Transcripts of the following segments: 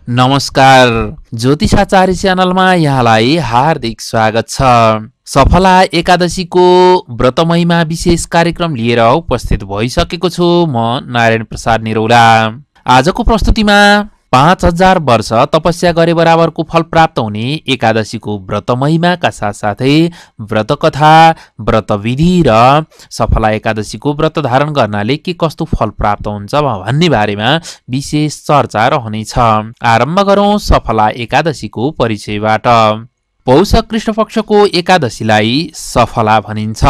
नमस्कार। ज्योतिषाचार्य च्यानलमा यहाँलाई हार्दिक स्वागत छ। सफला एकादशीको व्रत महिमा विशेष कार्यक्रम लिएर उपस्थित भइसकेको छु म नारायण प्रसाद निरौला। आजको प्रस्तुतिमा 5000 वर्ष तपस्या गरे बराबरको फल प्राप्त हुने एकादशीको व्रत महिमाका साथसाथै व्रत कथा, व्रत विधि र सफला एकादशीको व्रत धारण गर्नाले के कस्तो फल प्राप्त हुन्छ भन्ने बारेमा विशेष चर्चा रहनेछ। आरम्भ गरौं सफला एकादशीको परिचयबाट। पौष कृष्ण पक्षको एकादशीलाई सफला भनिन्छ।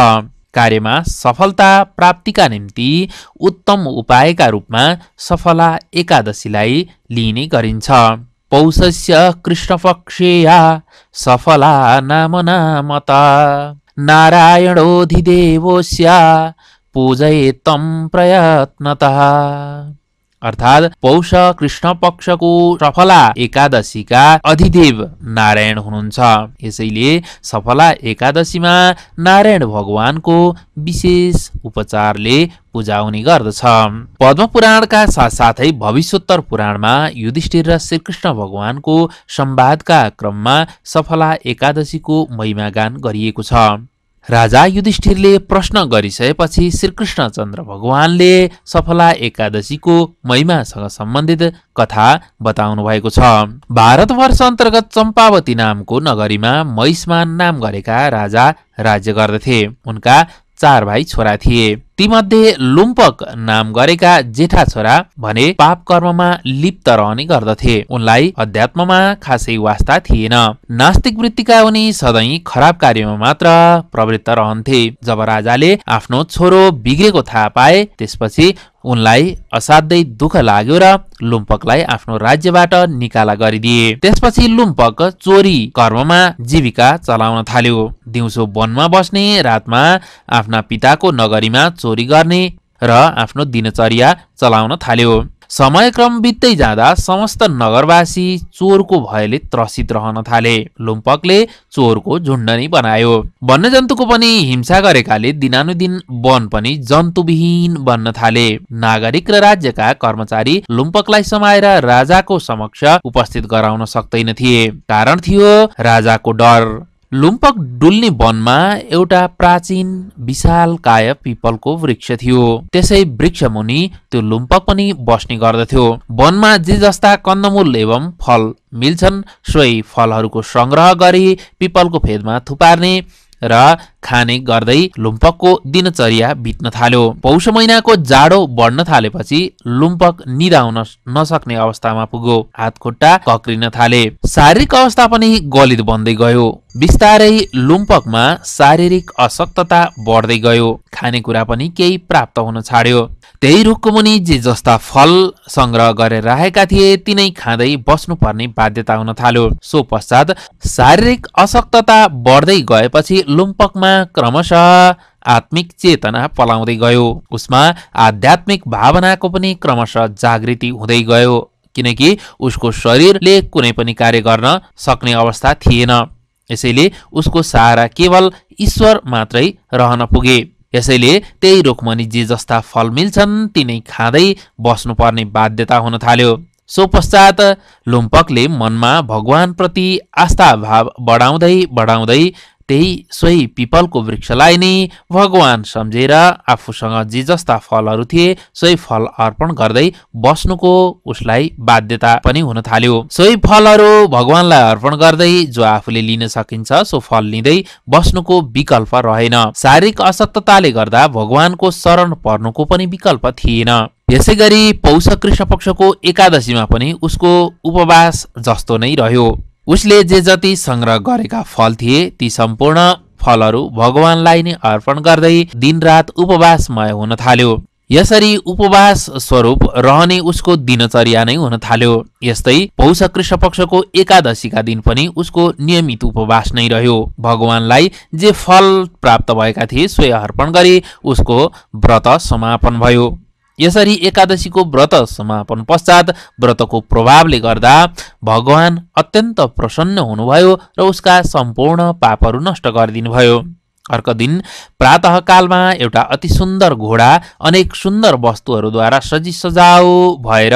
कार्यमा सफलता प्राप्तिका निम्ति उत्तम उपायका रूपमा सफला एकादशीलाई लिने गरिन्छ। पौषस्य कृष्णपक्षेया सफला नाम नामता नारायणोऽधिदेवोऽस्य पूजयेत्तं प्रयत्नतः। अर्थात् पौष कृष्ण पक्षको सफला एकादशीका अधिदेव नारायण हुनुहुन्छ। यसैले सफला एकादशीमा नारायण भगवानको विशेष उपचारले पूजा हुने गर्दछ। पद्म पुराणका साथसाथै भविष्योत्तर पुराणमा युधिष्ठिर र श्रीकृष्ण भगवानको संवादका क्रममा सफला एकादशीको महिमागान गरिएको छ। राजा युधिष्ठिरले प्रश्न गरिसकेपछि श्रीकृष्णचन्द्र भगवानले सफला एकादशीको महिमासँग सम्बन्धित कथा बताउनु भएको छ। भारतवर्ष अन्तर्गत चम्पावती नामको नगरीमा महिष्मान नाम गरेका राजा राज्य गर्दथे। उनका 4 भाइ छोरा थिए। तीमध्ये लुम्पक नाम गरेका जेठा छोरा भने पाप कर्ममा लिप्त रहने गर्दथे। उनलाई अध्यात्ममा खासै वास्ता थिएन। नास्तिक वृत्तिका उनी सधैँ खराब कार्यमा मात्र प्रवृत्त रहन्थे। जब राजाले आफ्नो छोरो बिग्रेको थाहा पाए त्यसपछि उनलाई असाध्यै दुःख लाग्यो र लुम्पकलाई आफ्नो राज्यबाट निकाला गरिदिए। त्यसपछि लुम्पक चोरी कर्ममा जीविका चलाउन थाल्यो। दिउँसो वनमा बस्ने, रातमा आफ्ना पिताको नगरीमा चोरी गर्ने र आफ्नो दिनचर्या चलाउन थाल्यो। समयक्रम बित्दै जाँदा समस्त नगरवासी चोरको भयले त्रसित रहन थाले। लुम्पकले चोरको झुण्ड नै बनायो। वन्यजन्तुको पनि हिंसा गरेकाले दिनानुदिन वन पनि जन्तुविहीन बन्न थाले। नागरिक र राज्यका कर्मचारी लुम्पकलाई समाएर राजाको समक्ष उपस्थित गराउन सक्दैन थिए। कारण थियो राजाको डर। लुम्पक डुल्ने वनमा एउटा प्राचीन विशालकाय पिपलको वृक्ष थियो। त्यसै वृक्ष मुनि त्यो लुम्पक पनि बस्ने गर्दथ्यो। वनमा जे जस्ता कन्दमूल एवं फल मिल्छन् सोही फलहरूको संग्रह गरी पिपलको फेदमा थुपार्ने र खाने गर्दै लुम्पकको दिनचर्या बित्न थाल्यो। पौष महिनाको जाडो बढ्न थालेपछि लुम्पक निदाउन नसक्ने अवस्थामा पुग्यो। हात खुट्टा कक्रिन थाले। शारीरिक अवस्था पनि गलित बन्दै गयो। बिस्तारै लुम्पकमा शारीरिक अशक्तता बढ्दै गयो। खानेकुरा पनि केही प्राप्त हुन छाड्यो। त्यही रुखको मुनि जे जस्ता फल संग्रह गरेर राखेका थिए तिनै खाँदै बस्नुपर्ने बाध्यता हुन थाल्यो। सो पश्चात शारीरिक अशक्तता बढ्दै गएपछि लुम्पकमा क्रमशः आत्मिक चेतना पलाउँदै गयो। उसमा आध्यात्मिक भावनाको पनि क्रमशः जागृति हुँदै गयो। किनकि उसको शरीरले कुनै पनि कार्य गर्न सक्ने अवस्था थिएन। यसैले उसको सहारा केवल ईश्वर मात्रै रहन पुगे। यसैले त्यही रुखमुनि जे जस्ता फल मिल्छन् तिनै खाँदै बस्नुपर्ने बाध्यता हुन थाल्यो। सो पश्चात लुम्पकले मनमा भगवान प्रति आस्था भाव बढाउँदै त्यही सोही पिपलको वृक्षलाई नै भगवान सम्झेर आफूसँग जे जस्ता फलहरू थिए सोही फल अर्पण गर्दै बस्नुको उसलाई बाध्यता पनि हुन थाल्यो। सोही फलहरू भगवानलाई अर्पण गर्दै जो आफूले लिन सकिन्छ सो फल लिँदै बस्नुको विकल्प रहेन। शारीरिक अशक्तताले गर्दा भगवानको शरण पर्नुको पनि विकल्प थिएन। यसै गरी पौष कृष्ण पक्षको एकादशीमा पनि उसको उपवास जस्तो नै रह्यो। उसले जे जति संग्रह गरेका फल थिए ती सम्पूर्ण फलहरू भगवानलाई नै अर्पण गर्दै दिनरात उपवासमय हुन थाल्यो। यसरी उपवास स्वरूप रहने उसको दिनचर्या नै हुन थाल्यो। यस्तै पौष कृष्ण पक्षको एकादशीका दिन पनि उसको नियमित उपवास नै रह्यो। भगवानलाई जे फल प्राप्त भएका थिए सोही अर्पण गरी उसको व्रत समापन भयो। यसरी एकादशीको व्रत समापन पश्चात व्रतको प्रभावले गर्दा भगवान अत्यन्त प्रसन्न हुनुभयो र उसका सम्पूर्ण पापहरू नष्ट गरिदिनुभयो। अर्को दिन प्रातःकालमा एउटा अति सुन्दर घोडा अनेक सुन्दर वस्तुहरूद्वारा सजी सजाउ भएर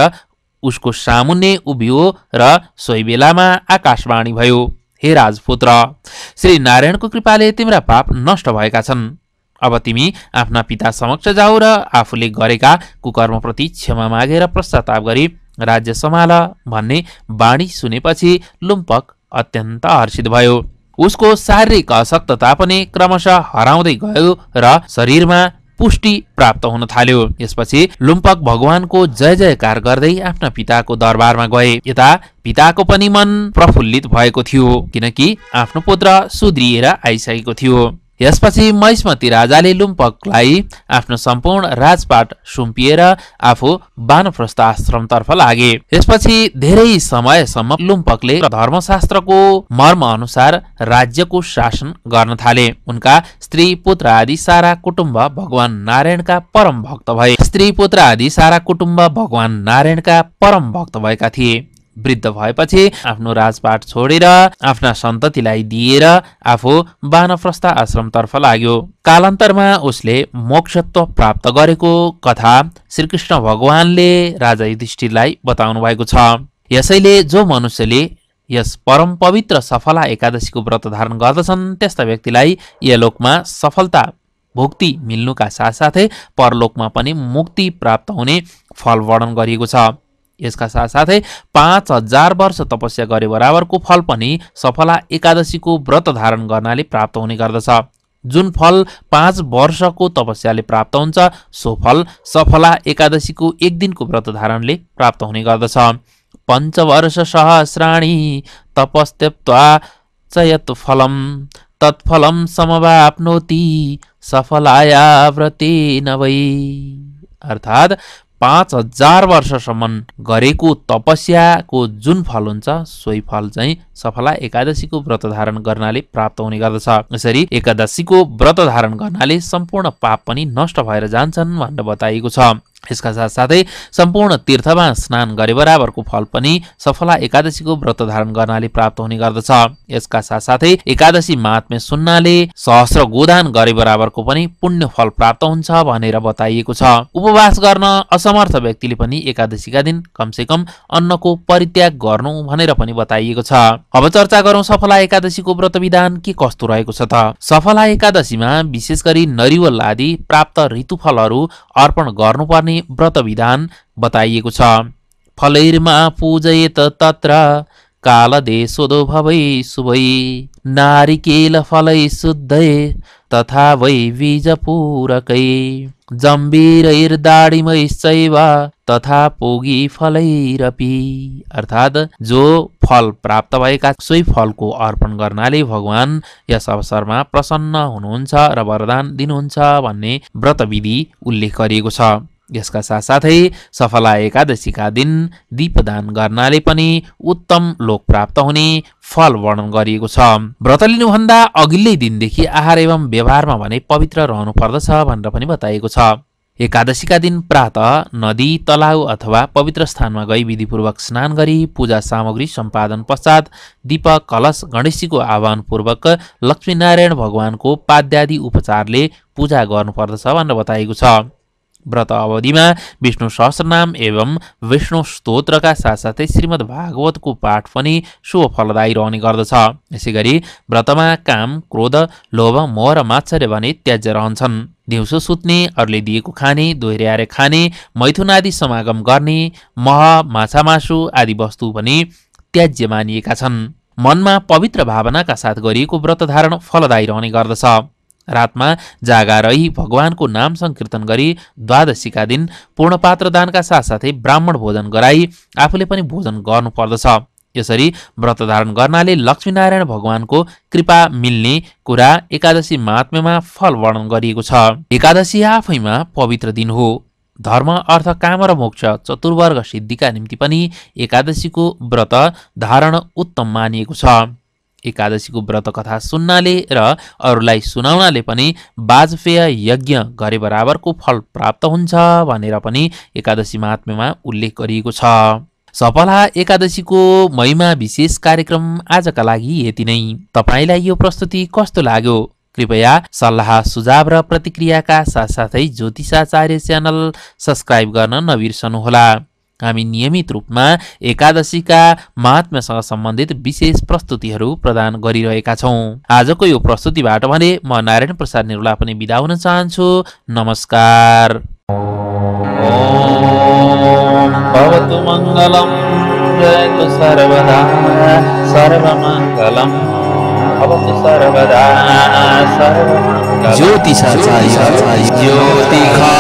उसको सामुन्ने उभियो र सोही बेलामा आकाशवाणी भयो, हे राजपुत्र, श्री नारायणको कृपाले तिम्रा पाप नष्ट भएका छन्। अब तिमी आफ्ना पिता समक्ष जाऊ र आफूले गरेका कुकर्मप्रति क्षमा मागेर पश्चाताप गरी राज्य सम्हाल भन्ने बाणी सुनेपछि लुम्पक अत्यन्त हर्षित भयो। उसको शारीरिक अशक्तता पनि क्रमशः हराउँदै गयो र शरीरमा पुष्टि प्राप्त हुन थाल्यो। यसपछि लुम्पक भगवानको जय जयकार गर्दै आफ्ना पिताको दरबारमा गए। यता पिताको पनि मन प्रफुल्लित भएको थियो, किनकि आफ्नो पुत्र सुध्रिएर आइसकेको थियो। यसपछि महिष्मती राजाले लुम्पकलाई आफ्नो सम्पूर्ण राजपाट सुम्पिएर आफू वानप्रस्थ आश्रमतर्फ लागे। यसपछि धेरै समयसम्म लुम्पकले धर्मशास्त्रको मर्म अनुसार राज्यको शासन गर्न थाले। उनका स्त्री पुत्र आदि सारा कुटुम्ब भगवान नारायणका परम भक्त भए। स्त्री पुत्र आदि सारा कुटुम्ब भगवान नारायणका परम भक्त भएका थिए। वृद्ध भएपछि आफ्नो राजपाट छोडेर आफ्ना सन्ततिलाई दिएर आफू वानप्रस्थ आश्रमतर्फ लाग्यो। कालान्तरमा उसले मोक्षत्व प्राप्त गरेको कथा श्रीकृष्ण भगवानले राजा युधिष्ठिरलाई बताउनु भएको छ। यसैले जो मनुष्यले यस परम पवित्र सफला एकादशीको व्रत धारण गर्दछन् त्यस्ता व्यक्तिलाई यलोकमा सफलता भुक्ति मिल्नुका साथसाथै परलोकमा पनि मुक्ति प्राप्त हुने फल वर्णन गरिएको छ। यसका साथसाथै 5000 वर्ष तपस्या गरे बराबरको फल पनि सफला एकादशीको व्रत धारण गर्नाले प्राप्त हुने गर्दछ। जुन फल 5 वर्षको तपस्याले प्राप्त हुन्छ सो फल सफला एकादशीको एक दिनको व्रत धारणले प्राप्त हुने गर्दछ। 5 वर्ष सहस्राणि तपस्त्यक्त्वा च यत् फलम तत्फलम समवाप्नोति सफलाया व्रतेन वै। अर्थात् 5000 वर्षसम्म गरेको तपस्याको जुन फल हुन्छ सोही फल चाहिँ सफला एकादशीको व्रत धारण गर्नाले प्राप्त हुने गर्दछ। यसरी एकादशीको व्रत धारण गर्नाले सम्पूर्ण पाप पनि नष्ट भएर जान्छन् भनेर बताइएको छ। यसका साथसाथै सम्पूर्ण तीर्थमा स्नान गरे बराबरको फल पनि सफला एकादशीको व्रत धारण गर्नाले प्राप्त हुने गर्दछ। यसका साथसाथै एकादशी महात्म्य सुन्नाले सहस्र गोदान गरे बराबरको पनि पुण्य फल प्राप्त हुन्छ भनेर बताइएको छ। उपवास गर्न असमर्थ व्यक्तिले पनि एकादशीका दिन कमसेकम अन्नको परित्याग गर्नु भनेर पनि बताइएको छ। अब चर्चा गरौँ सफला एकादशीको व्रत विधान के कस्तो रहेको छ त। सफला एकादशीमा विशेष गरी नरिवल आदि प्राप्त ऋतुफलहरू अर्पण गर्नुपर्ने व्रत विधान बताइएको छ। फलैर्मा पूजयेत तत्र कालदेशोदो भवै शुभै नारिकेल फलै शुद्धै तथा वै बीजपूरकै जम्बीरैर्दाडिमैश्चैव तथा पोगी फलैरपि। अर्थात् जो फल प्राप्त भएका सोही फलको अर्पण गर्नाले भगवान यस अवसरमा प्रसन्न हुनुहुन्छ र वरदान दिनुहुन्छ भन्ने व्रत विधि उल्लेख गरिएको छ। यसका साथसाथै सफला एकादशीका दिन दीपदान गर्नाले पनि उत्तम लोक प्राप्त हुने फल वर्णन गरिएको छ। व्रत लिनुभन्दा अघिल्लै दिनदेखि आहार एवं व्यवहारमा भने पवित्र रहनु पर्दछ भनेर पनि बताइएको छ। एकादशीका दिन प्रातः नदी तलाउ अथवा पवित्र स्थानमा गई विधिपूर्वक स्नान गरी पूजा सामग्री सम्पादन पश्चात दीप कलश गणेशजीको आह्वान पूर्वक लक्ष्मीनारायण भगवानको पाद्यादि उपचारले पूजा गर्नुपर्दछ भनेर बताइएको छ। व्रत अवधिमा विष्णु सहस्रनाम एवं विष्णु स्तोत्रका साथसाथै श्रीमद् भागवतको पाठ पनि शुभ फलदायी रहने गर्दछ। यसैगरी व्रतमा काम क्रोध लोभ मोह र मात्सर्य भने त्याज्य रहन्छन्। दिउँसो सुत्ने, अरूले दिएको खाने, दोहोर्याएर खाने, मैथुन आदि समागम गर्ने, मह माछा मासु आदि वस्तु पनि त्याज्य मानिएका छन्। मनमा पवित्र भावनाका साथ गरिएको व्रत धारण फलदायी रहने गर्दछ। रातमा जागा रही भगवानको नाम संकीर्तन गरी द्वादशीका दिन पूर्णपात्र दानका साथसाथै ब्राह्मण भोजन गराई आफूले पनि भोजन गर्नुपर्दछ। यसरी व्रत धारण गर्नाले लक्ष्मीनारायण भगवानको कृपा मिल्ने कुरा एकादशी महात्म्यमा फल वर्णन गरिएको छ। एकादशी आफैमा पवित्र दिन हो। धर्म अर्थ काम र मोक्ष चतुर्वर्ग सिद्धिका निम्ति पनि एकादशीको व्रत धारण उत्तम मानिएको छ। एकादशीको व्रत कथा सुन्नाले र अरूलाई सुनाउनाले पनि वाजपेय यज्ञ गरे बराबरको फल प्राप्त हुन्छ भनेर पनि एकादशी महात्म्यमा उल्लेख गरिएको छ। सफला एकादशीको महिमा विशेष कार्यक्रम आजका लागि यति नै। तपाईलाई यो प्रस्तुति कस्तो लाग्यो? कृपया सल्लाह सुझाव र प्रतिक्रियाका साथसाथै ज्योतिषाचार्य च्यानल सब्स्क्राइब गर्न नबिर्सनुहोला। हामी नियमित रूपमा एकादशीका महात्म्यसँग सम्बन्धित विशेष प्रस्तुतिहरू प्रदान गरिरहेका छौँ। आजको यो प्रस्तुतिबाट भने म नारायण प्रसाद निरुला पनि बिदा हुन चाहन्छु। नमस्कार। ओम भवतु मङ्गलम् जयतु सर्वदा सर्वमङ्गलम् भवतु सर्वदा सर्वमङ्गलम्। ज्योतिषाचार्य ज्योतिषा